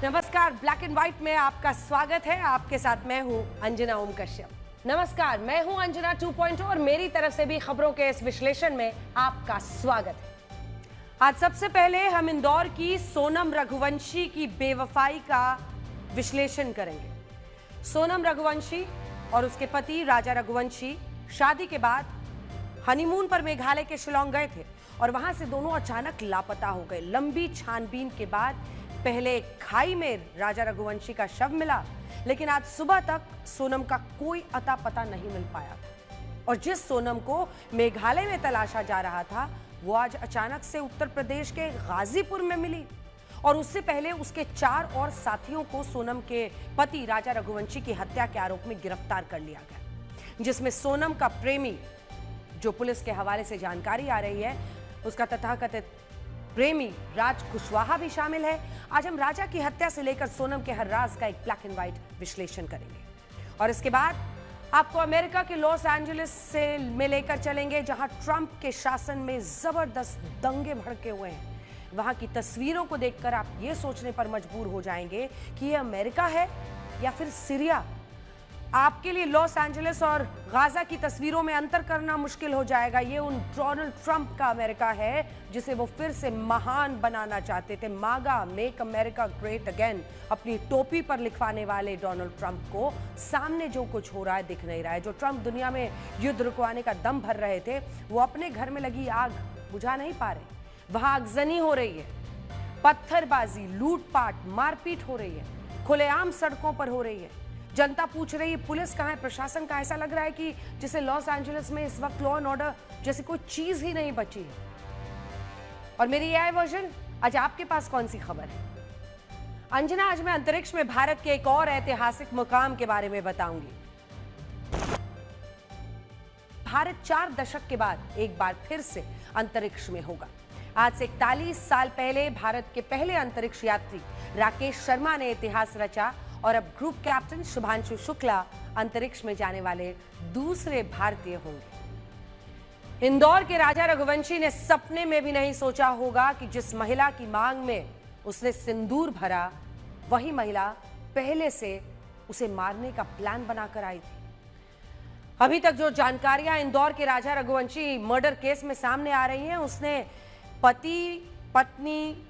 नमस्कार, black and white में आपका स्वागत है। आपके साथ मैं हूं अंजना ओम कश्यप। नमस्कार, मैं हूं अंजना 2.0 और मेरी तरफ से भी खबरों के इस विश्लेषण में आपका स्वागत है। आज सबसे पहले हम इंदौर की सोनम रघुवंशी की बेवफाई का विश्लेषण करेंगे। सोनम रघुवंशी और उसके पति राजा रघुवंशी शादी के बाद हनीमून पर मेघालय के शिलांग गए थे और वहां से दोनों अचानक लापता हो गए। लंबी छानबीन के बाद पहले खाई में राजा रघुवंशी का शव मिला, लेकिन आज सुबह तक सोनम का कोई अता पता नहीं मिल पाया और जिस सोनम को मेघालय में तलाशा जा रहा था वो आज अचानक से उत्तर प्रदेश के गाजीपुर में मिली और उससे पहले उसके 4 और साथियों को सोनम के पति राजा रघुवंशी की हत्या के आरोप में गिरफ्तार कर लिया गया, जिसमें सोनम का प्रेमी, जो पुलिस के हवाले से जानकारी आ रही है, उसका तथाकथित प्रेमी राज कुशवाहा भी शामिल है। आज हम राजा की हत्या से लेकर सोनम के हर राज का एक ब्लैक एंड व्हाइट विश्लेषण करेंगे और इसके बाद आपको अमेरिका के लॉस एंजलिस से में लेकर चलेंगे, जहां ट्रंप के शासन में जबरदस्त दंगे भड़के हुए हैं। वहां की तस्वीरों को देखकर आप ये सोचने पर मजबूर हो जाएंगे कि ये अमेरिका है या फिर सीरिया। आपके लिए लॉस एंजलिस और गाजा की तस्वीरों में अंतर करना मुश्किल हो जाएगा। ये उन डोनाल्ड ट्रंप का अमेरिका है जिसे वो फिर से महान बनाना चाहते थे। मागा, मेक अमेरिका ग्रेट अगेन, अपनी टोपी पर लिखवाने वाले डोनाल्ड ट्रंप को सामने जो कुछ हो रहा है दिख नहीं रहा है। जो ट्रंप दुनिया में युद्ध रुकवाने का दम भर रहे थे, वो अपने घर में लगी आग बुझा नहीं पा रहे। वहां आगजनी हो रही है, पत्थरबाजी, लूटपाट, मारपीट हो रही है, खुलेआम सड़कों पर हो रही है। जनता पूछ रही है पुलिस कहां है, प्रशासन का। ऐसा लग रहा है कि जिसे लॉस एंजलिस में इस वक्त लॉ एंड ऑर्डर जैसी कोई चीज ही नहीं बची है। और मेरी एआई वर्जन, आज आपके पास कौन सी खबर है? अंजना, आज मैं अंतरिक्ष में भारत के एक और ऐतिहासिक मुकाम के बारे में बताऊंगी। भारत 4 दशक के बाद एक बार फिर से अंतरिक्ष में होगा। आज से 41 साल पहले भारत के पहले अंतरिक्ष यात्री राकेश शर्मा ने इतिहास रचा और अब ग्रुप कैप्टन शुभांशु शुक्ला अंतरिक्ष में जाने वाले दूसरे भारतीय होंगे। इंदौर के राजा रघुवंशी ने सपने में भी नहीं सोचा होगा कि जिस महिला की मांग में उसने सिंदूर भरा, वही महिला पहले से उसे मारने का प्लान बनाकर आई थी। अभी तक जो जानकारियां इंदौर के राजा रघुवंशी मर्डर केस में सामने आ रही हैं, उसने पति पत्नी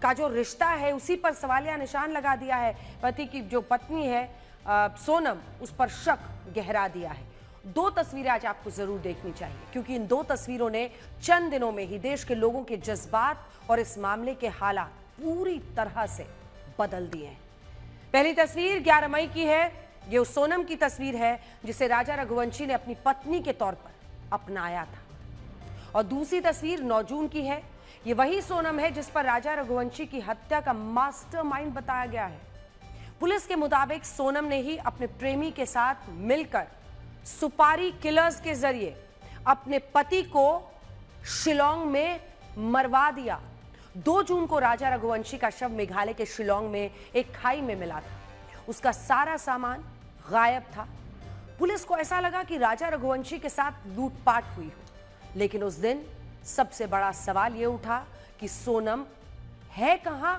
का जो रिश्ता है उसी पर सवालिया निशान लगा दिया है। पति की जो पत्नी है सोनम, उस पर शक गहरा दिया है। 2 तस्वीरें आज आपको जरूर देखनी चाहिए, क्योंकि इन 2 तस्वीरों ने चंद दिनों में ही देश के लोगों के जज्बात और इस मामले के हालात पूरी तरह से बदल दिए हैं। पहली तस्वीर 11 मई की है। ये उस सोनम की तस्वीर है जिसे राजा रघुवंशी ने अपनी पत्नी के तौर पर अपनाया था, और दूसरी तस्वीर 9 जून की है। ये वही सोनम है जिस पर राजा रघुवंशी की हत्या का मास्टरमाइंड बताया गया है। पुलिस के मुताबिक सोनम ने ही अपने प्रेमी के साथ मिलकर सुपारी किलर्स के जरिए अपने पति को शिलांग में मरवा दिया। 2 जून को राजा रघुवंशी का शव मेघालय के शिलांग में एक खाई में मिला था। उसका सारा सामान गायब था। पुलिस को ऐसा लगा कि राजा रघुवंशी के साथ लूटपाट हुई हो, लेकिन उस दिन सबसे बड़ा सवाल यह उठा कि सोनम है कहां।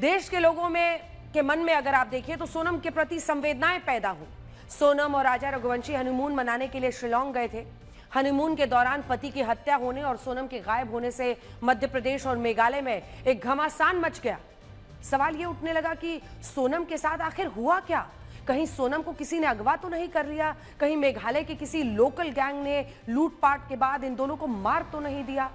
देश के लोगों में के मन में अगर आप देखिए तो सोनम के प्रति संवेदनाएं पैदा हुई। सोनम और राजा रघुवंशी हनीमून मनाने के लिए शिलांग गए थे। हनीमून के दौरान पति की हत्या होने और सोनम के गायब होने से मध्य प्रदेश और मेघालय में एक घमासान मच गया। सवाल यह उठने लगा कि सोनम के साथ आखिर हुआ क्या। कहीं सोनम को किसी ने अगवा तो नहीं कर लिया, कहीं मेघालय के किसी लोकल गैंग ने लूटपाट के बाद इन दोनों को मार तो नहीं दिया,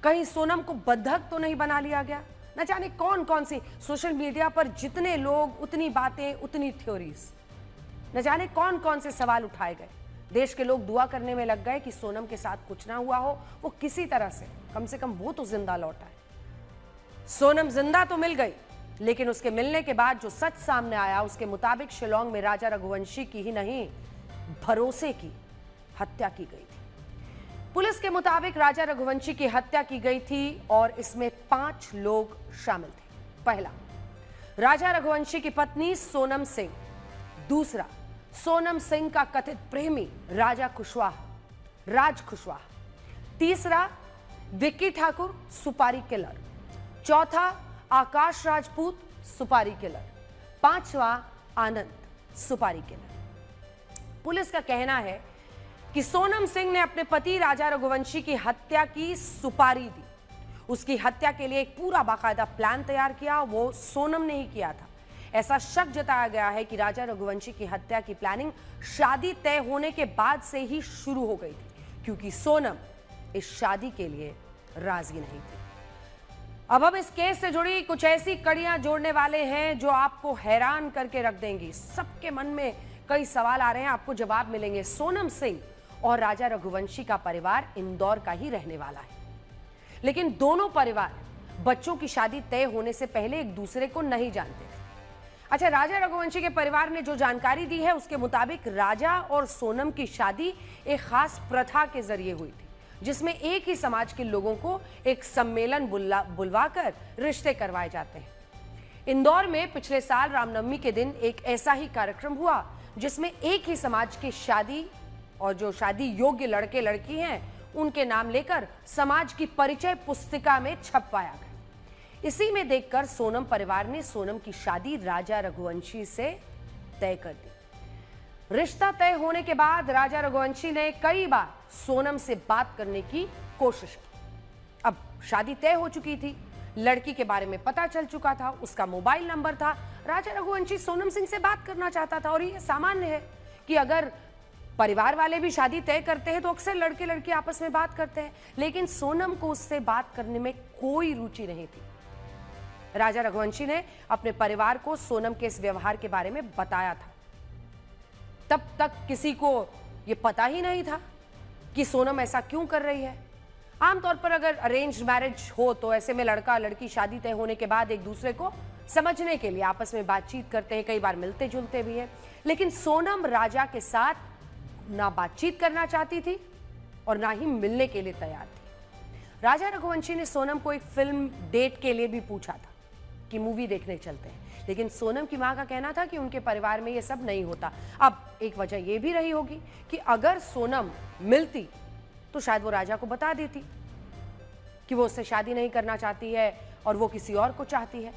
कहीं सोनम को बंधक तो नहीं बना लिया गया। न जाने कौन कौन सी सोशल मीडिया पर जितने लोग उतनी बातें उतनी थ्योरीज, न जाने कौन कौन से सवाल उठाए गए। देश के लोग दुआ करने में लग गए कि सोनम के साथ कुछ ना हुआ हो, वो किसी तरह से कम वो तो जिंदा लौटा है। सोनम जिंदा तो मिल गई, लेकिन उसके मिलने के बाद जो सच सामने आया उसके मुताबिक शिलांग में राजा रघुवंशी की ही नहीं, भरोसे की हत्या की गई थी। पुलिस के मुताबिक राजा रघुवंशी की हत्या की गई थी और इसमें 5 लोग शामिल थे। पहला, राजा रघुवंशी की पत्नी सोनम सिंह। दूसरा, सोनम सिंह का कथित प्रेमी राज कुशवाहा। तीसरा, विक्की ठाकुर सुपारी किलर। चौथा, आकाश राजपूत सुपारी किलर, पांचवा आनंद, सुपारी किलर। पुलिस का कहना है कि सोनम सिंह ने अपने पति राजा रघुवंशी की हत्या की सुपारी दी। उसकी हत्या के लिए एक पूरा बाकायदा प्लान तैयार किया, वो सोनम ने ही किया था। ऐसा शक जताया गया है कि राजा रघुवंशी की हत्या की प्लानिंग शादी तय होने के बाद से ही शुरू हो गई थी, क्योंकि सोनम इस शादी के लिए राजी नहीं थी। अब हम इस केस से जुड़ी कुछ ऐसी कड़ियां जोड़ने वाले हैं जो आपको हैरान करके रख देंगी। सबके मन में कई सवाल आ रहे हैं, आपको जवाब मिलेंगे। सोनम सिंह और राजा रघुवंशी का परिवार इंदौर का ही रहने वाला है, लेकिन दोनों परिवार बच्चों की शादी तय होने से पहले एक दूसरे को नहीं जानते थे। अच्छा, राजा रघुवंशी के परिवार ने जो जानकारी दी है उसके मुताबिक राजा और सोनम की शादी एक खास प्रथा के जरिए हुई थी, जिसमें एक ही समाज के लोगों को एक सम्मेलन बुलवाकर रिश्ते करवाए जाते हैं। इंदौर में पिछले साल रामनवमी के दिन एक ऐसा ही कार्यक्रम हुआ, जिसमें एक ही समाज की शादी और जो शादी योग्य लड़के लड़की हैं उनके नाम लेकर समाज की परिचय पुस्तिका में छपवाया गया। इसी में देखकर सोनम परिवार ने सोनम की शादी राजा रघुवंशी से तय कर दी। रिश्ता तय होने के बाद राजा रघुवंशी ने कई बार सोनम से बात करने की कोशिश की। अब शादी तय हो चुकी थी, लड़की के बारे में पता चल चुका था, उसका मोबाइल नंबर था। राजा रघुवंशी सोनम सिंह से बात करना चाहता था, और ये सामान्य है कि अगर परिवार वाले भी शादी तय करते हैं तो अक्सर लड़के लड़की आपस में बात करते हैं, लेकिन सोनम को उससे बात करने में कोई रुचि नहीं थी। राजा रघुवंशी ने अपने परिवार को सोनम के इस व्यवहार के बारे में बताया था। तब तक किसी को यह पता ही नहीं था कि सोनम ऐसा क्यों कर रही है। आमतौर पर अगर अरेंज मैरिज हो तो ऐसे में लड़का लड़की शादी तय होने के बाद एक दूसरे को समझने के लिए आपस में बातचीत करते हैं, कई बार मिलते जुलते भी हैं। लेकिन सोनम राजा के साथ ना बातचीत करना चाहती थी और ना ही मिलने के लिए तैयार थी। राजा रघुवंशी ने सोनम को एक फिल्म डेट के लिए भी पूछा था कि मूवी देखने चलते हैं, लेकिन सोनम की मां का कहना था कि उनके परिवार में यह सब नहीं होता। अब एक वजह यह भी रही होगी कि अगर सोनम मिलती तो शायद वो राजा को बता देती कि वो उससे शादी नहीं करना चाहती है और वो किसी और को चाहती है।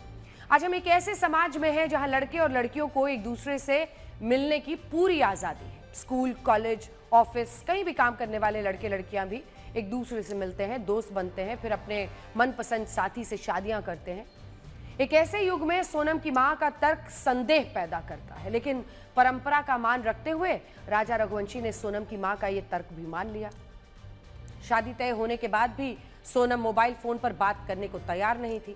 आज हम एक ऐसे समाज में हैं जहां लड़के और लड़कियों को एक दूसरे से मिलने की पूरी आजादी है। स्कूल, कॉलेज, ऑफिस, कहीं भी काम करने वाले लड़के लड़कियां भी एक दूसरे से मिलते हैं, दोस्त बनते हैं, फिर अपने मनपसंद साथी से शादियां करते हैं। एक ऐसे युग में सोनम की मां का तर्क संदेह पैदा करता है, लेकिन परंपरा का मान रखते हुए राजा रघुवंशी ने सोनम की मां का यह तर्क भी मान लिया। शादी तय होने के बाद भी सोनम मोबाइल फोन पर बात करने को तैयार नहीं थी।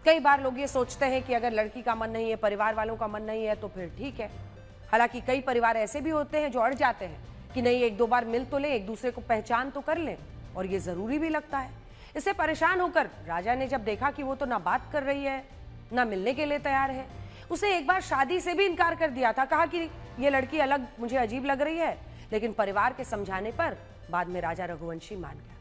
कई बार लोग ये सोचते हैं कि अगर लड़की का मन नहीं है, परिवार वालों का मन नहीं है तो फिर ठीक है। हालांकि कई परिवार ऐसे भी होते हैं जो अड़ जाते हैं कि नहीं, एक दो बार मिल तो ले, एक दूसरे को पहचान तो कर लें, और ये जरूरी भी लगता है। इससे परेशान होकर राजा ने जब देखा कि वो तो ना बात कर रही है ना मिलने के लिए तैयार है, उसने एक बार शादी से भी इनकार कर दिया था। कहा कि ये लड़की अलग मुझे अजीब लग रही है, लेकिन परिवार के समझाने पर बाद में राजा रघुवंशी मान गया।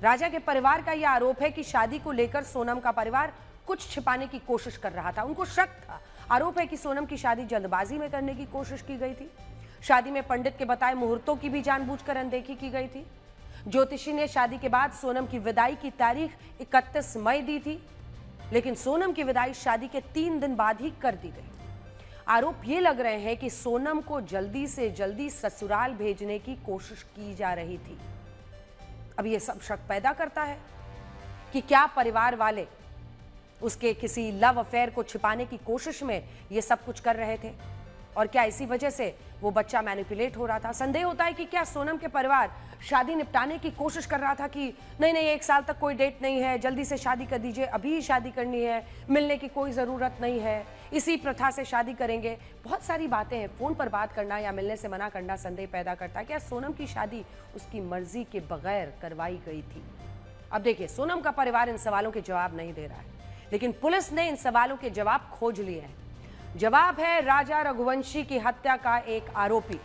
राजा के परिवार का यह आरोप है कि शादी को लेकर सोनम का परिवार कुछ छिपाने की कोशिश कर रहा था। उनको शक था, आरोप है कि सोनम की शादी जल्दबाजी में करने की कोशिश की गई थी। शादी में पंडित के बताए मुहूर्तों की भी जानबूझकर अनदेखी की गई थी। ज्योतिषी ने शादी के बाद सोनम की विदाई की तारीख 31 मई दी थी, लेकिन सोनम की विदाई शादी के 3 दिन बाद ही कर दी गई। आरोप ये लग रहे हैं कि सोनम को जल्दी से जल्दी ससुराल भेजने की कोशिश की जा रही थी। अब ये सब शक पैदा करता है कि क्या परिवार वाले उसके किसी लव अफेयर को छिपाने की कोशिश में ये सब कुछ कर रहे थे, और क्या इसी वजह से वो बच्चा मैनिपुलेट हो रहा था। संदेह होता है कि क्या सोनम के परिवार शादी निपटाने की कोशिश कर रहा था कि नहीं नहीं, 1 साल तक कोई डेट नहीं है, जल्दी से शादी कर दीजिए, अभी ही शादी करनी है, मिलने की कोई ज़रूरत नहीं है, इसी प्रथा से शादी करेंगे। बहुत सारी बातें हैं। फ़ोन पर बात करना या मिलने से मना करना संदेह पैदा करता है। क्या सोनम की शादी उसकी मर्जी के बगैर करवाई गई थी? अब देखिए, सोनम का परिवार इन सवालों के जवाब नहीं दे रहा है, लेकिन पुलिस ने इन सवालों के जवाब खोज लिए हैं। जवाब है राजा रघुवंशी की हत्या का एक आरोपी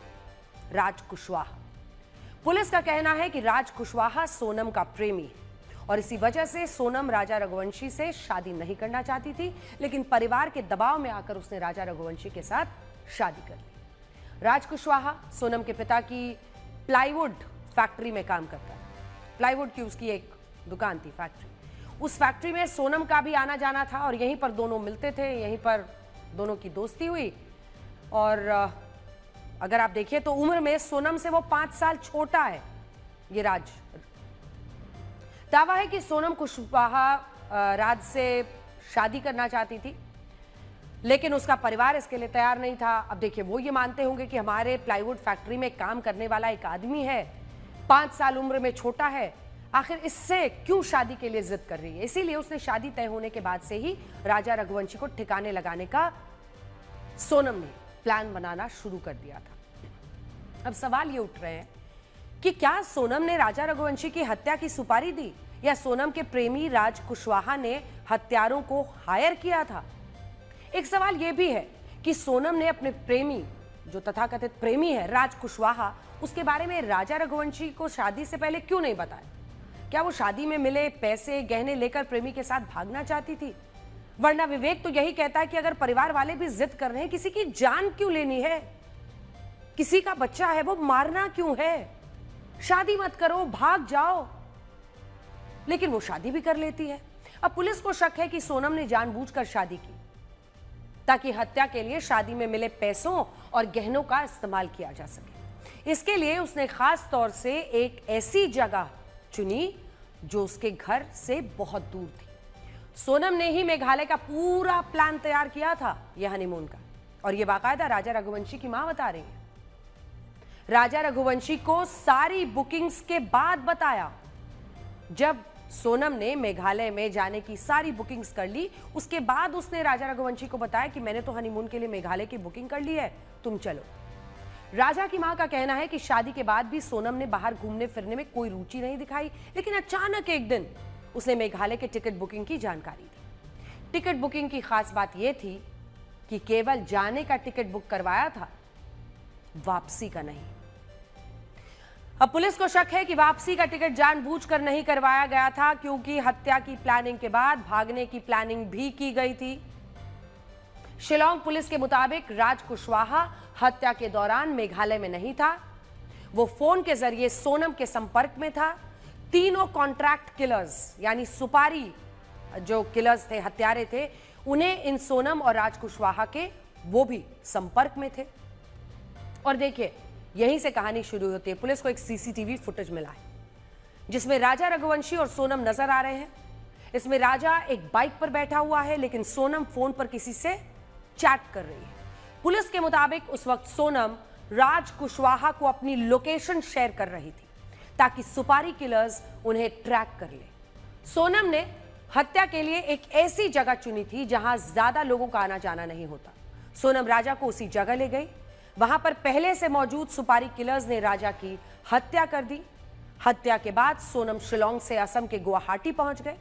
राज कुशवाहा। पुलिस का कहना है कि राज कुशवाहा सोनम का प्रेमी है और इसी वजह से सोनम राजा रघुवंशी से शादी नहीं करना चाहती थी, लेकिन परिवार के दबाव में आकर उसने राजा रघुवंशी के साथ शादी कर ली। राज कुशवाहा सोनम के पिता की प्लाईवुड फैक्ट्री में काम करता है। प्लाईवुड की उसकी एक दुकान थी, फैक्ट्री। उस फैक्ट्री में सोनम का भी आना जाना था और यहीं पर दोनों मिलते थे, यहीं पर दोनों की दोस्ती हुई। और अगर आप देखिए तो उम्र में सोनम से वो 5 साल छोटा है ये राज। दावा है कि सोनम कुशवाहा राज से शादी करना चाहती थी, लेकिन उसका परिवार इसके लिए तैयार नहीं था। अब देखिए, वो ये मानते होंगे कि हमारे प्लाईवुड फैक्ट्री में काम करने वाला एक आदमी है, 5 साल उम्र में छोटा है, आखिर इससे क्यों शादी के लिए जिद कर रही है। इसीलिए उसने शादी तय होने के बाद से ही राजा रघुवंशी को ठिकाने लगाने का सोनम ने प्लान बनाना शुरू कर दिया था। अब सवाल ये उठ रहे हैं कि क्या सोनम ने राजा रघुवंशी की हत्या की सुपारी दी, या सोनम के प्रेमी राज कुशवाहा ने हत्यारों को हायर किया था। एक सवाल यह भी है कि सोनम ने अपने प्रेमी, जो तथाकथित प्रेमी है राज कुशवाहा, उसके बारे में राजा रघुवंशी को शादी से पहले क्यों नहीं बताया। क्या वो शादी में मिले पैसे गहने लेकर प्रेमी के साथ भागना चाहती थी? वरना विवेक तो यही कहता है कि अगर परिवार वाले भी जिद कर रहे हैं, किसी की जान क्यों लेनी है, किसी का बच्चा है वो मारना क्यों है, शादी मत करो, भाग जाओ। लेकिन वो शादी भी कर लेती है। अब पुलिस को शक है कि सोनम ने जानबूझकर शादी की ताकि हत्या के लिए शादी में मिले पैसों और गहनों का इस्तेमाल किया जा सके। इसके लिए उसने खास तौर से एक ऐसी जगह चुनी जो उसके घर से बहुत दूर थी। सोनम ने ही मेघालय का पूरा प्लान तैयार किया था यह हनीमून का, और यह बाकायदा राजा रघुवंशी की मां बता रही है। राजा रघुवंशी को सारी बुकिंग्स के बाद बताया। जब सोनम ने मेघालय में जाने की सारी बुकिंग्स कर ली, उसके बाद उसने राजा रघुवंशी को बताया कि मैंने तो हनीमून के लिए मेघालय की बुकिंग कर ली है, तुम चलो। राजा की मां का कहना है कि शादी के बाद भी सोनम ने बाहर घूमने फिरने में कोई रुचि नहीं दिखाई, लेकिन अचानक एक दिन उसने मेघालय के टिकट बुकिंग की जानकारी दी। टिकट बुकिंग की खास बात यह थी कि केवल जाने का टिकट बुक करवाया था, वापसी का नहीं। अब पुलिस को शक है कि वापसी का टिकट जानबूझकर नहीं करवाया गया था, क्योंकि हत्या की प्लानिंग के बाद भागने की प्लानिंग भी की गई थी। शिलोंग पुलिस के मुताबिक राज कुशवाहा हत्या के दौरान मेघालय में नहीं था। वो फोन के जरिए सोनम के संपर्क में था। तीनों कॉन्ट्रैक्ट किलर्स, यानी सुपारी जो किलर्स थे, हत्यारे थे, उन्हें इन सोनम और राज कुशवाहा के वो भी संपर्क में थे। और देखिए, यहीं से कहानी शुरू होती है। पुलिस को एक सीसीटीवी फुटेज मिला है जिसमें राजा रघुवंशी और सोनम नजर आ रहे हैं। इसमें राजा एक बाइक पर बैठा हुआ है, लेकिन सोनम फोन पर किसी से चैट कर रही है। पुलिस के मुताबिक उस वक्त सोनम राज कुशवाहा को अपनी लोकेशन शेयर कर रही थी ताकि सुपारी किलर्स उन्हें ट्रैक कर ले। सोनम ने हत्या के लिए एक ऐसी जगह चुनी थी जहां ज्यादा लोगों का आना जाना नहीं होता। सोनम राजा को उसी जगह ले गई। वहां पर पहले से मौजूद सुपारी किलर्स ने राजा की हत्या कर दी। हत्या के बाद सोनम शिलोंग से असम के गुवाहाटी पहुंच गए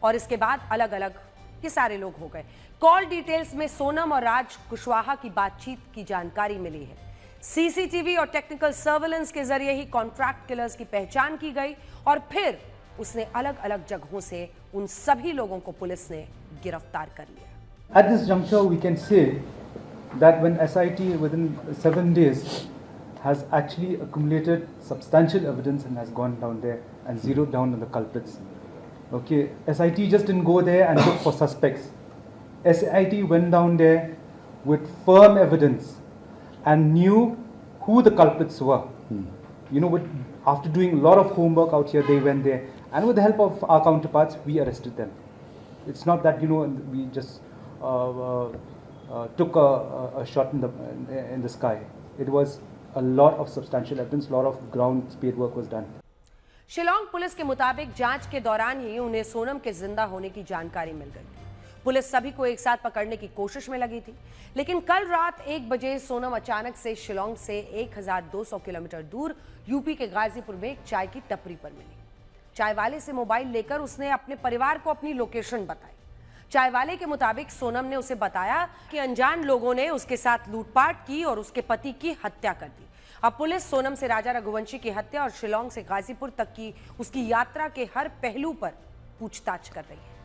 और इसके बाद अलग अलग ये सारे लोग हो गए। कॉल डिटेल्स में सोनम और राज कुशवाहा की बातचीत की जानकारी मिली है। सीसीटीवी और टेक्निकल सर्वेलेंस के जरिए ही कॉन्ट्रैक्ट किलर्स की पहचान की गई और फिर उसने अलग अलग जगहों से उन सभी लोगों को पुलिस ने गिरफ्तार कर लिया। At this juncture, we can say that when SIT within 7 days has actually accumulated substantial evidence and has gone down there and zeroed down on the culprits. Okay, SIT just didn't go there and look for suspects. SIT went down there with firm evidence and knew who the culprits were. You know, after doing a lot of homework out here, they went there, and with the help of our counterparts, we arrested them. It's not that, you know, we just took a shot in the sky. It was a lot of substantial evidence, a lot of ground spade work was done. Shillong police के मुताबिक जांच के दौरान ही उन्हें सोनम के जिंदा होने की जानकारी मिल गई। पुलिस सभी को एक साथ पकड़ने की कोशिश में लगी थी, लेकिन कल रात 1 बजे सोनम अचानक से शिलोंग से 1200 किलोमीटर दूर यूपी के गाजीपुर में एक चाय की टपरी पर मिली। चाय वाले से मोबाइल लेकर उसने अपने परिवार को अपनी लोकेशन बताई। चाय वाले के मुताबिक सोनम ने उसे बताया कि अनजान लोगों ने उसके साथ लूटपाट की और उसके पति की हत्या कर दी। अब पुलिस सोनम से राजा रघुवंशी की हत्या और शिलोंग से गाजीपुर तक की उसकी यात्रा के हर पहलू पर पूछताछ कर रही है।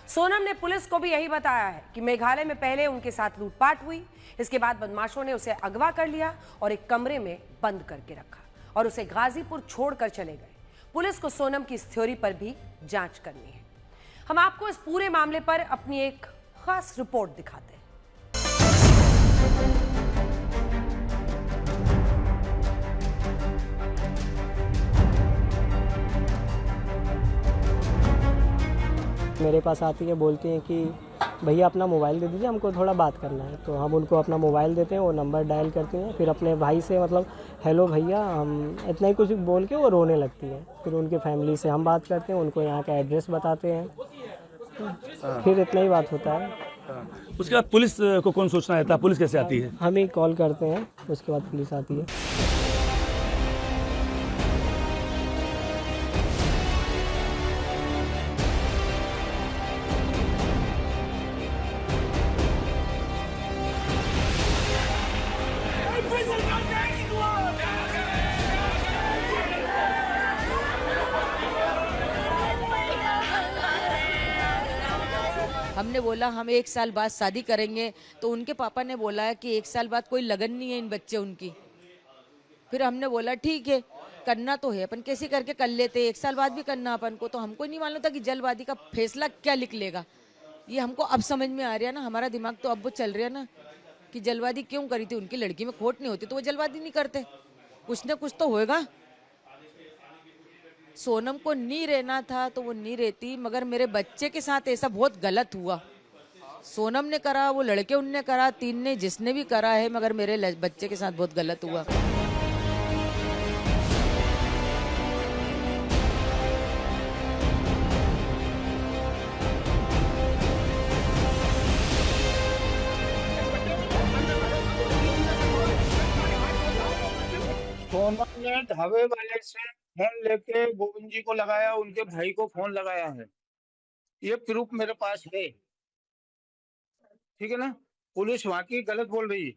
सोनम ने पुलिस को भी यही बताया है कि मेघालय में पहले उनके साथ लूटपाट हुई, इसके बाद बदमाशों ने उसे अगवा कर लिया और एक कमरे में बंद करके रखा और उसे गाजीपुर छोड़कर चले गए। पुलिस को सोनम की इस थ्योरी पर भी जांच करनी है। हम आपको इस पूरे मामले पर अपनी एक खास रिपोर्ट दिखाते हैं। मेरे पास आती है, बोलती हैं कि भैया अपना मोबाइल दे दीजिए, हमको थोड़ा बात करना है। तो हम उनको अपना मोबाइल देते हैं, वो नंबर डायल करती हैं, फिर अपने भाई से मतलब हेलो भैया, हम इतना ही कुछ बोल के वो रोने लगती है। फिर उनके फैमिली से हम बात करते हैं, उनको यहाँ का एड्रेस बताते हैं, फिर इतना ही बात होता है। उसके बाद पुलिस को कौन सूचना देता है? पुलिस कैसे आती है? हम ही कॉल करते हैं, उसके बाद पुलिस आती है। हमने बोला हम 1 साल बाद शादी करेंगे, तो उनके पापा ने बोला है कि 1 साल बाद कोई लगन नहीं है इन बच्चे उनकी। फिर हमने बोला ठीक है, करना तो है, अपन कैसे करके कर लेते, 1 साल बाद भी करना अपन को। तो हमको नहीं मालूम था कि जल्दबाजी का फैसला क्या लिख लेगा। ये हमको अब समझ में आ रहा है ना, हमारा दिमाग तो अब वो चल रहा है ना कि जल्दबाजी क्यों करी थी। उनकी लड़की में खोट नहीं होती तो वो जल्दबाजी नहीं करते, कुछ ना कुछ तो होएगा। सोनम को नहीं रहना था तो वो नहीं रहती, मगर मेरे बच्चे के साथ ऐसा बहुत गलत हुआ। सोनम ने करा, वो लड़के उनने करा, 3 ने जिसने भी करा है, मगर मेरे बच्चे के साथ बहुत गलत हुआ। सोनम ने ढाबे वाले से फोन लेके गोविंद जी को लगाया, उनके भाई को फोन लगाया है। ये प्रूफ मेरे पास है, ठीक है ना। पुलिस वहाँ की गलत बोल रही है।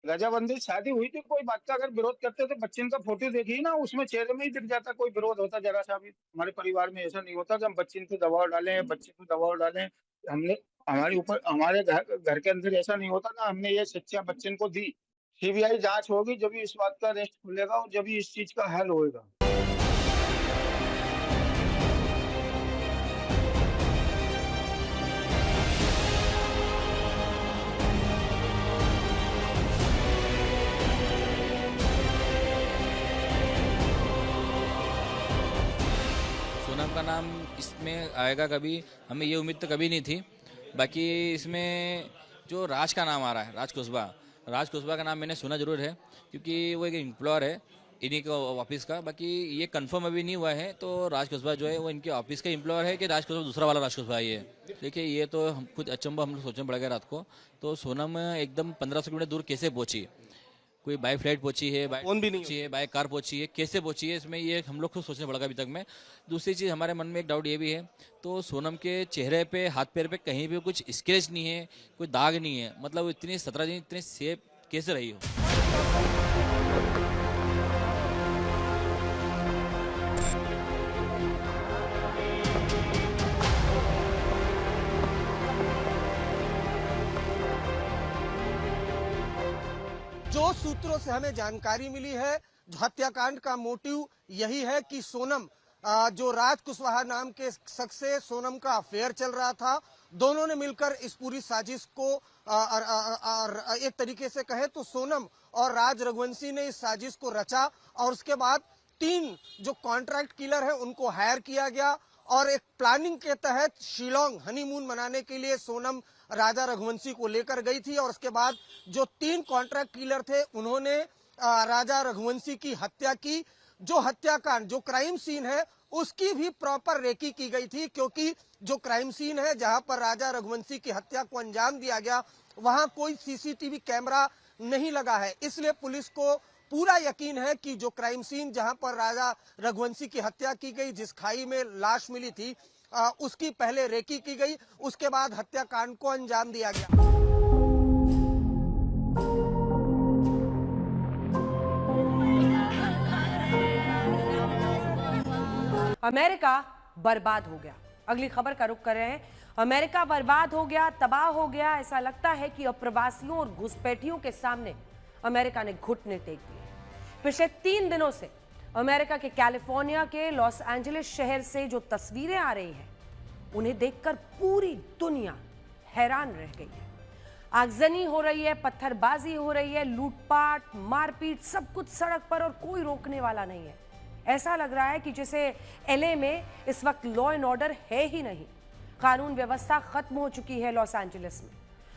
रजाबंदी शादी हुई थी, कोई बात का अगर विरोध करते तो बच्चे का फोटो देखिए ना, उसमें चेहरे में ही दिख जाता कोई विरोध होता जरा सा भी। हमारे परिवार में ऐसा नहीं होता कि हम बच्चे पे दबाव डालें, बच्चे पे दबाव डालें। हमने हमारे ऊपर, हमारे घर के अंदर ऐसा नहीं होता ना। हमने ये शिक्षा बच्चे को दी। सीबीआई जांच होगी, जब इस बात का रेस्ट खुलेगा और जब इस चीज का हल होएगा। सोनम का नाम इसमें आएगा कभी, हमें ये उम्मीद तो कभी नहीं थी। बाकी इसमें जो राज का नाम आ रहा है, राज कुशवाहा का नाम मैंने सुना जरूर है, क्योंकि वो एक एम्प्लॉयर है इन्हीं का ऑफिस का। बाकी ये कंफर्म अभी नहीं हुआ है, तो राज कुशवाहा जो है वो इनके ऑफिस का एम्प्लॉयर है कि राज कुशवाहा दूसरा वाला राज कुशवाहा ही है। देखिए ये तो हम खुद अचंभा हम लोग सोचने पड़ेगा रात को। तो सोनम एकदम 1500 किलोमीटर दूर कैसे पहुंची? कोई बाय फ्लाइट पहुंची है, बाय फोन भी नहीं पहुंची है, बाय कार पहुंची है, कैसे पहुंची है, इसमें ये हम लोग को सोचने पड़ेगा अभी तक में। दूसरी चीज़ हमारे मन में एक डाउट ये भी है, तो सोनम के चेहरे पे, हाथ पैर पे कहीं भी कुछ स्क्रैच नहीं है, कोई दाग नहीं है। मतलब इतनी 17 दिन इतनी सेफ कैसे रही हो? जो सूत्रों से हमें जानकारी मिली है, हत्याकांड का मोटिव यही है कि सोनम, जो राज कुशवाहा नाम के शख्स से सोनम का अफेयर चल रहा था, दोनों ने मिलकर इस पूरी साजिश को एक तरीके से कहे तो सोनम और राज रघुवंशी ने इस साजिश को रचा। और उसके बाद 3 जो कॉन्ट्रैक्ट किलर है उनको हायर किया गया और एक प्लानिंग के तहत शिलोंग हनीमून मनाने के लिए सोनम राजा रघुवंशी को लेकर गई थी। और उसके बाद जो 3 कॉन्ट्रैक्ट किलर थे उन्होंने राजा रघुवंशी की हत्या की। जो हत्याकांड, जो क्राइम सीन है, उसकी भी प्रॉपर रेकी की गई थी, क्योंकि जो क्राइम सीन है जहां पर राजा रघुवंशी की हत्या को अंजाम दिया गया, वहां कोई सीसीटीवी कैमरा नहीं लगा है। इसलिए पुलिस को पूरा यकीन है कि जो क्राइम सीन जहां पर राजा रघुवंशी की हत्या की गई, जिस खाई में लाश मिली थी, उसकी पहले रेकी की गई, उसके बाद हत्याकांड को अंजाम दिया गया। अमेरिका बर्बाद हो गया। अगली खबर का रुख कर रहे हैं। अमेरिका बर्बाद हो गया, तबाह हो गया। ऐसा लगता है कि अप्रवासियों और घुसपैठियों के सामने अमेरिका ने घुटने टेक दिए। पिछले 3 दिनों से अमेरिका के कैलिफोर्निया के लॉस एंजलिस शहर से जो तस्वीरें आ रही हैं, उन्हें देखकर पूरी दुनिया हैरान रह गई है। आगजनी हो रही है, पत्थरबाजी हो रही है, लूटपाट, मारपीट, सब कुछ सड़क पर और कोई रोकने वाला नहीं है। ऐसा लग रहा है कि जैसे एलए में इस वक्त लॉ एंड ऑर्डर है ही नहीं। कानून व्यवस्था खत्म हो चुकी है लॉस एंजलिस में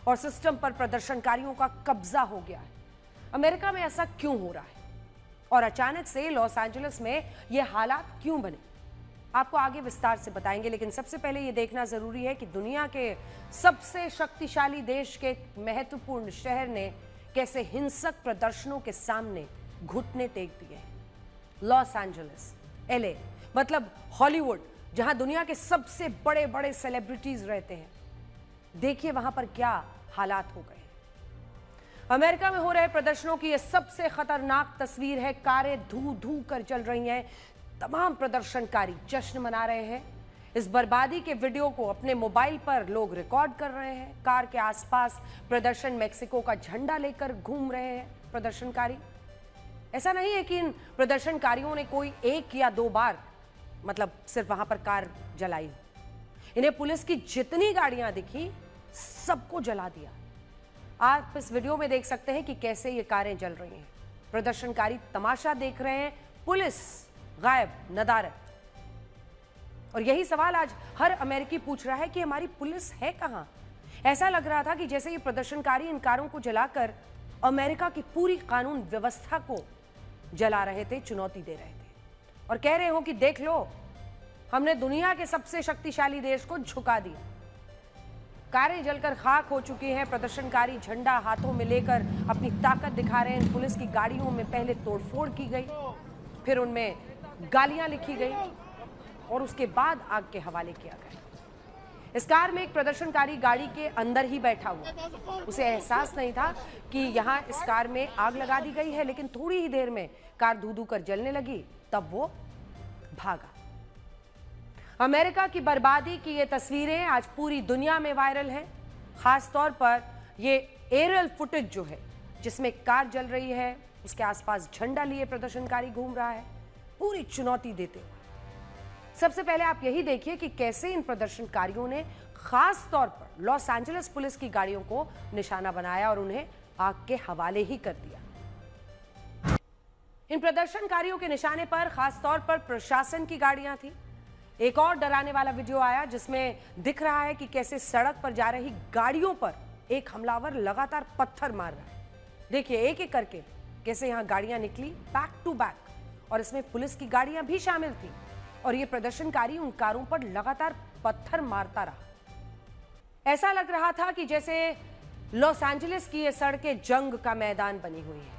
और सिस्टम पर प्रदर्शनकारियों का कब्जा हो गया है। अमेरिका में ऐसा क्यों हो रहा है और अचानक से लॉस एंजलिस में ये हालात क्यों बने, आपको आगे विस्तार से बताएंगे। लेकिन सबसे पहले ये देखना जरूरी है कि दुनिया के सबसे शक्तिशाली देश के महत्वपूर्ण शहर ने कैसे हिंसक प्रदर्शनों के सामने घुटने टेक दिए हैं। लॉस एंजलिस, एलए, मतलब हॉलीवुड, जहां दुनिया के सबसे बड़े बड़े सेलिब्रिटीज रहते हैं। देखिए वहां पर क्या हालात हो गए। अमेरिका में हो रहे प्रदर्शनों की यह सबसे खतरनाक तस्वीर है। कारें धू धू कर चल रही हैं, तमाम प्रदर्शनकारी जश्न मना रहे हैं। इस बर्बादी के वीडियो को अपने मोबाइल पर लोग रिकॉर्ड कर रहे हैं। कार के आसपास प्रदर्शन मेक्सिको का झंडा लेकर घूम रहे हैं प्रदर्शनकारी। ऐसा नहीं है कि इन प्रदर्शनकारियों ने कोई एक या दो बार मतलब सिर्फ वहां पर कार जलाई। इन्हें पुलिस की जितनी गाड़ियां दिखी सबको जला दिया। आप इस वीडियो में देख सकते हैं कि कैसे ये कारें जल रही हैं। प्रदर्शनकारी तमाशा देख रहे हैं, पुलिस गायब, नदारद। और यही सवाल आज हर अमेरिकी पूछ रहा है कि हमारी पुलिस है कहां। ऐसा लग रहा था कि जैसे ये प्रदर्शनकारी इन कारों को जलाकर अमेरिका की पूरी कानून व्यवस्था को जला रहे थे, चुनौती दे रहे थे और कह रहे हो कि देख लो, हमने दुनिया के सबसे शक्तिशाली देश को झुका दिया। कारें जलकर खाक हो चुकी हैं। प्रदर्शनकारी झंडा हाथों में लेकर अपनी ताकत दिखा रहे हैं। पुलिस की गाड़ियों में पहले तोड़फोड़ की गई, फिर उनमें गालियां लिखी गई और उसके बाद आग के हवाले किया गया। इस कार में एक प्रदर्शनकारी गाड़ी के अंदर ही बैठा हुआ, उसे एहसास नहीं था कि यहां इस कार में आग लगा दी गई है। लेकिन थोड़ी ही देर में कार धू धू कर जलने लगी, तब वो भागा। अमेरिका की बर्बादी की ये तस्वीरें आज पूरी दुनिया में वायरल हैं। खास तौर पर ये एरियल फुटेज जो है, जिसमें कार जल रही है, उसके आसपास झंडा लिए प्रदर्शनकारी घूम रहा है, पूरी चुनौती देते हुए। सबसे पहले आप यही देखिए कि कैसे इन प्रदर्शनकारियों ने खास तौर पर लॉस एंजलिस पुलिस की गाड़ियों को निशाना बनाया और उन्हें आग के हवाले ही कर दिया। इन प्रदर्शनकारियों के निशाने पर खास तौर पर प्रशासन की गाड़ियां थी। एक और डराने वाला वीडियो आया जिसमें दिख रहा है कि कैसे सड़क पर जा रही गाड़ियों पर एक हमलावर लगातार पत्थर मार रहा है। देखिए एक एक करके कैसे यहां गाड़ियां निकली बैक टू बैक, और इसमें पुलिस की गाड़ियां भी शामिल थी और ये प्रदर्शनकारी उन कारों पर लगातार पत्थर मारता रहा। ऐसा लग रहा था कि जैसे लॉस एंजलिस की ये सड़कें जंग का मैदान बनी हुई है,